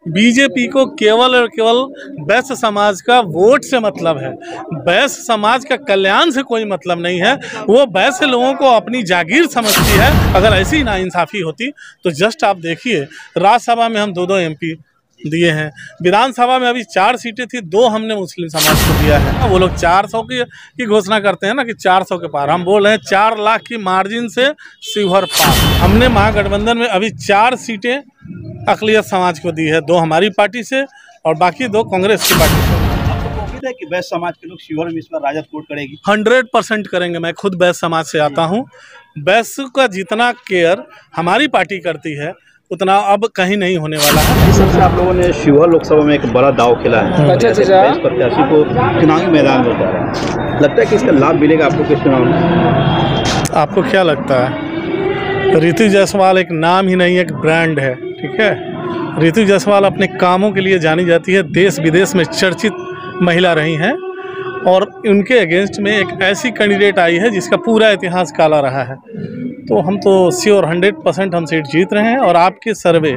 BJP को केवल और केवल वैश्य समाज का वोट से मतलब है। वैश्य समाज का कल्याण से कोई मतलब नहीं है। वो वैश्य लोगों को अपनी जागीर समझती है। अगर ऐसी नाइंसाफ़ी होती तो जस्ट आप देखिए, राज्यसभा में हम 2-2 MP दिए हैं, विधानसभा में अभी 4 सीटें थी, 2 हमने मुस्लिम समाज को दिया है। वो लोग 400 की घोषणा करते हैं ना कि 400 के पार, हम बोल रहे हैं 4 लाख की मार्जिन से शिवहर पार। हमने महागठबंधन में अभी 4 सीटें अक़लियत समाज को दी है, 2 हमारी पार्टी से और बाकी 2 कांग्रेस की पार्टी से। आपको उम्मीद है कि वैश्य समाज के लोग शिवहर में इस बार राजद वोट करेगी? 100% करेंगे। मैं खुद वैश्य समाज से आता हूँ। वैश्य का जितना केयर हमारी पार्टी करती है उतना अब कहीं नहीं होने वाला है। इस सबसे आप लोगों ने शिवहर लोकसभा में एक बड़ा दाव खेला है। अच्छा। इस प्रत्याशी को चुनावी मैदान में उतारा है, लगता है कि इसका लाभ मिलेगा आपको किस चुनाव में? आपको क्या लगता है? ऋतु जायसवाल एक नाम ही नहीं, एक ब्रांड है, ठीक है। ऋतु जायसवाल अपने कामों के लिए जानी जाती है, देश विदेश में चर्चित महिला रही हैं और उनके अगेंस्ट में एक ऐसी कैंडिडेट आई है जिसका पूरा इतिहास काला रहा है। तो हम तो श्योर 100% हम सीट जीत रहे हैं। और आपके सर्वे,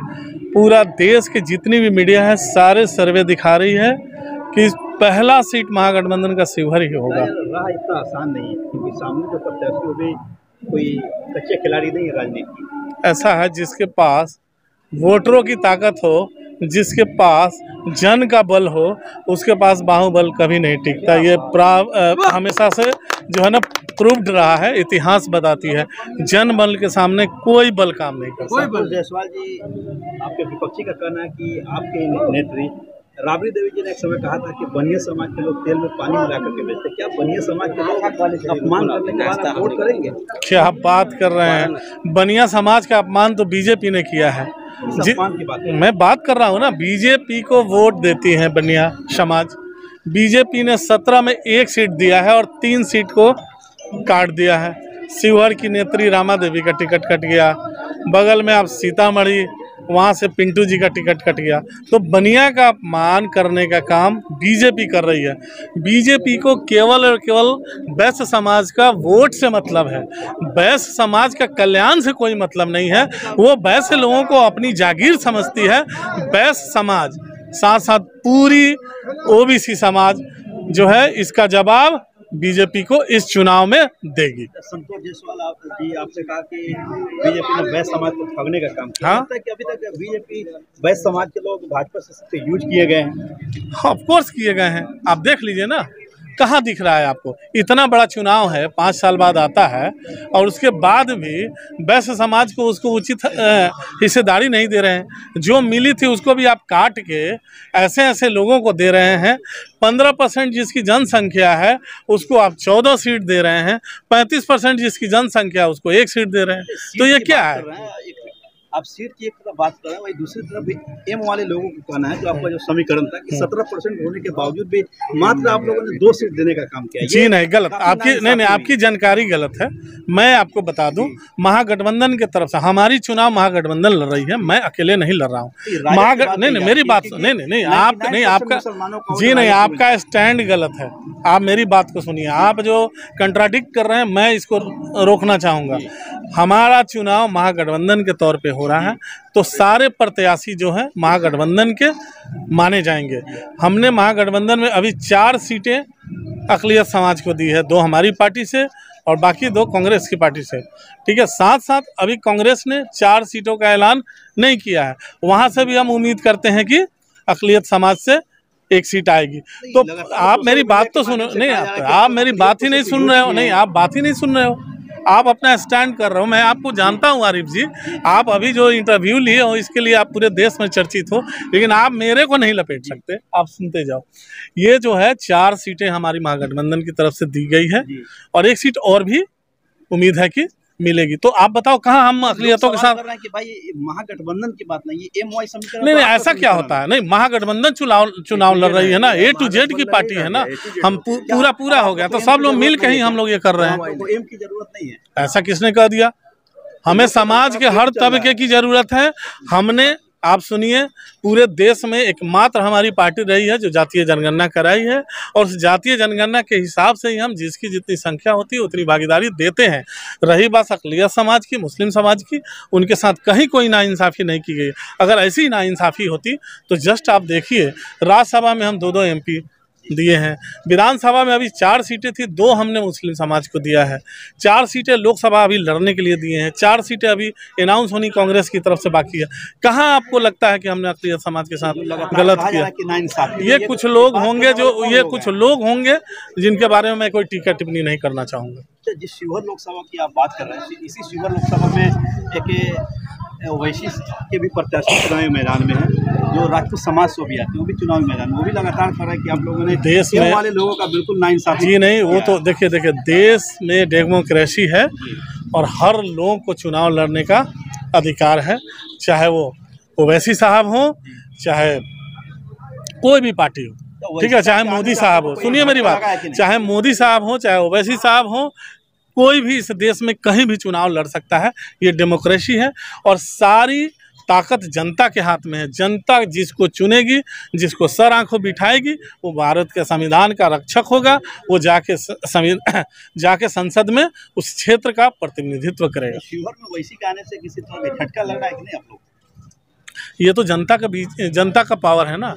पूरा देश के जितनी भी मीडिया है, सारे सर्वे दिखा रही है कि पहला सीट महागठबंधन का शिवहर ही होगा। राह इतना आसान नहीं है क्योंकि सामने जो प्रत्याशी हो भी कोई कच्चे खिलाड़ी नहीं है राजनीति। ऐसा है जिसके पास वोटरों की ताकत हो, जिसके पास जन का बल हो, उसके पास बाहुबल कभी नहीं टिकता। ये हमेशा से जो है ना प्रूव्ड रहा है, इतिहास बताती है। जन बल के सामने कोई बल काम नहीं करता। जायसवाल जी, आपके विपक्षी का कहना है कि आपके नेत्री राबड़ी देवी जी ने एक समय कहा था कि बनिया समाज के लोग तेल में पानी मिला करके बेचते। क्या बनिया समाज के लोग अपमान करने के बाद वोट करेंगे? क्या आप बात कर रहे हैं? बनिया समाज का अपमान तो बीजेपी ने किया है। मैं बात कर रहा हूँ ना, बीजेपी को वोट देती है बनिया समाज। बीजेपी ने 17 में 1 सीट दिया है और 3 सीट को काट दिया है। शिवहर की नेत्री रामा देवी का टिकट कट गया, बगल में आप सीतामढ़ी, वहाँ से पिंटू जी का टिकट कट गया। तो बनिया का अपमान करने का काम बीजेपी कर रही है। बीजेपी को केवल और केवल वैश्य समाज का वोट से मतलब है। वैश्य समाज का कल्याण से कोई मतलब नहीं है। वो वैश्य लोगों को अपनी जागीर समझती है। वैश्य समाज साथ साथ पूरी OBC समाज जो है, इसका जवाब बीजेपी को इस चुनाव में देगी। संतोष जायसवाल जी, आपने कहा कि बीजेपी ने वैश्य समाज को ठगने का काम किया। हाँ, कि अभी तक बीजेपी वैश्य समाज के लोग भाजपा से यूज किए गए हैं। ऑफ कोर्स किए गए हैं। आप देख लीजिए ना, कहाँ दिख रहा है आपको? इतना बड़ा चुनाव है, 5 साल बाद आता है और उसके बाद भी वैश्य समाज को उसको उचित हिस्सेदारी नहीं दे रहे हैं। जो मिली थी उसको भी आप काट के ऐसे ऐसे लोगों को दे रहे हैं। 15% जिसकी जनसंख्या है उसको आप 14 सीट दे रहे हैं। 35% जिसकी जनसंख्या है उसको 1 सीट दे रहे हैं। तो ये क्या है? आप सीट की एक तरफ बात कर रहे हैं, वही दूसरी तरफ भी एम वाले लोगों को कहना है, जो आपका जो समीकरण था कि 17% होने के बावजूद भी मात्र आप लोगों ने 2 सीट देने का काम किया। जी नहीं, गलत। आपकी नहीं, आपकी जानकारी गलत है। मैं आपको बता दूं, महागठबंधन की तरफ से हमारी चुनाव महागठबंधन लड़ रही है, मैं अकेले नहीं लड़ रहा हूँ। नहीं, मेरी बात नहीं, आपका जी नहीं, आपका स्टैंड गलत है। आप मेरी बात को सुनिए। आप जो कंट्राडिक्ट कर रहे हैं, मैं इसको रोकना चाहूँगा। हमारा चुनाव महागठबंधन के तौर पे हो रहा है, तो सारे प्रत्याशी जो हैं महागठबंधन के माने जाएंगे। हमने महागठबंधन में अभी 4 सीटें अक़लियत समाज को दी है, 2 हमारी पार्टी से और बाकी 2 कांग्रेस की पार्टी से, ठीक है। साथ साथ अभी कांग्रेस ने 4 सीटों का ऐलान नहीं किया है, वहाँ से भी हम उम्मीद करते हैं कि अक़लियत समाज से 1 सीट आएगी। तो आप मेरी बात तो सुनो। नहीं, आप मेरी बात ही नहीं सुन रहे हो। नहीं, आप बात ही नहीं सुन रहे हो। आप अपना स्टैंड कर रहे हो। मैं आपको जानता हूँ आरिफ जी, आप अभी जो इंटरव्यू लिए हो इसके लिए आप पूरे देश में चर्चित हो, लेकिन आप मेरे को नहीं लपेट सकते। आप सुनते जाओ। ये जो है 4 सीटें हमारी महागठबंधन की तरफ से दी गई है और 1 सीट और भी उम्मीद है कि मिलेगी। तो आप बताओ कहाँ हम अक़लियतों के साथ कि भाई महागठबंधन की बात नहीं, ये MY समीकरण। नहीं, ऐसा क्या होता है? नहीं, महागठबंधन चुनाव लड़ रही है ना, A to Z की पार्टी है ना। हम पूरा हो गया तो सब लोग मिल के ही हम लोग ये कर रहे हैं। एम की जरूरत नहीं है। ऐसा किसने कह दिया? हमें समाज के हर तबके की जरूरत है। हमने आप सुनिए, पूरे देश में एकमात्र हमारी पार्टी रही है जो जातीय जनगणना कराई है, और उस जातीय जनगणना के हिसाब से ही हम जिसकी जितनी संख्या होती है उतनी भागीदारी देते हैं। रही बात अक़लियत समाज की, मुस्लिम समाज की, उनके साथ कहीं कोई नाइंसाफ़ी नहीं की गई। अगर ऐसी नाइंसाफ़ी होती तो जस्ट आप देखिए, राज्यसभा में हम 2-2 MP दिए हैं, विधानसभा में अभी 4 सीटें थी, 2 हमने मुस्लिम समाज को दिया है, 4 सीटें लोकसभा अभी लड़ने के लिए दिए हैं, 4 सीटें अभी अनाउंस होनी कांग्रेस की तरफ से बाकी है। कहाँ आपको लगता है कि हमने अक़लियत समाज के साथ गलत किया? ये कुछ लोग होंगे जिनके बारे में मैं कोई टीका टिप्पणी नहीं करना चाहूँगा। जिस शिवहर लोकसभा की आप बात कर रहे हैं, इसी शिवहर लोकसभा में एक ओवैसी के भी प्रत्याशी चुनावी मैदान में है, जो राजपूत समाज से भी आते हैं, वो भी चुनावी मैदान में, वो भी लगातार कर रहा है कि आप लोगों ने देश में वाले लोगों का बिल्कुल नाइंसाफ़ी। जी नहीं, वो तो देखिए देश में डेमोक्रेसी है और हर लोगों को चुनाव लड़ने का अधिकार है, चाहे वो ओवैसी साहब हो, चाहे कोई भी पार्टी हो, ठीक है, चाहे मोदी साहब हो, सुनिए मेरी बात, चाहे मोदी साहब हो, चाहे ओवैसी साहब हो, कोई भी इस देश में कहीं भी चुनाव लड़ सकता है। ये डेमोक्रेसी है और सारी ताकत जनता के हाथ में है। जनता जिसको चुनेगी, जिसको सर आंखों बिठाएगी, वो भारत के संविधान का रक्षक होगा। वो जाके संसद में उस क्षेत्र का प्रतिनिधित्व करेगा। शिवहर में वैसी के आने से किसी तरह का झटका लग रहा है कि नहीं आप लोग? ये तो जनता का पावर है ना,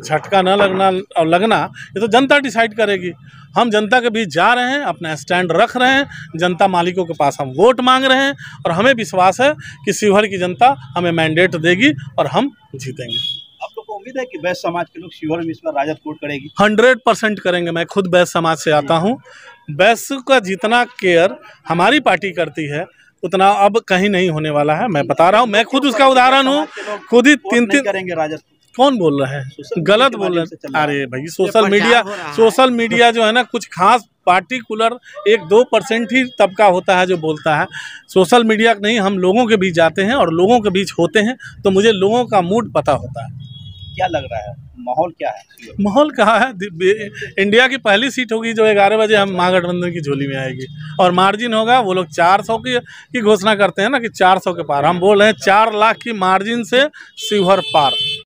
झटका न लगना और लगना ये तो जनता डिसाइड करेगी। हम जनता के बीच जा रहे हैं, अपना स्टैंड रख रहे हैं, जनता मालिकों के पास हम वोट मांग रहे हैं और हमें विश्वास है कि शिवहर की जनता हमें मैंडेट देगी और हम जीतेंगे। आप लोग को उम्मीद है कि वैश्य समाज के लोग शिवहर में इस बार राजद वोट करेगी? 100% करेंगे। मैं खुद वैश्य समाज से आता हूँ। वैश्य का जितना केयर हमारी पार्टी करती है उतना अब कहीं नहीं होने वाला है। मैं बता रहा हूँ, मैं खुद उसका उदाहरण हूँ। खुद ही 3-3 करेंगे राजद। कौन बोल रहे हैं? गलत बोल रहे हैं। अरे भाई, सोशल मीडिया जो है ना, कुछ खास पार्टिकुलर 1-2% ही तबका होता है जो बोलता है। सोशल मीडिया नहीं, हम लोगों के बीच जाते हैं और लोगों के बीच होते हैं, तो मुझे लोगों का मूड पता होता है। क्या लग रहा है, माहौल क्या है? माहौल कहाँ है? इंडिया की पहली सीट होगी जो 11 बजे हम महागठबंधन की झोली में आएगी, और मार्जिन होगा। वो लोग 400 की घोषणा करते हैं ना कि 400 के पार, हम बोल रहे हैं 4 लाख की मार्जिन से शिवहर पार।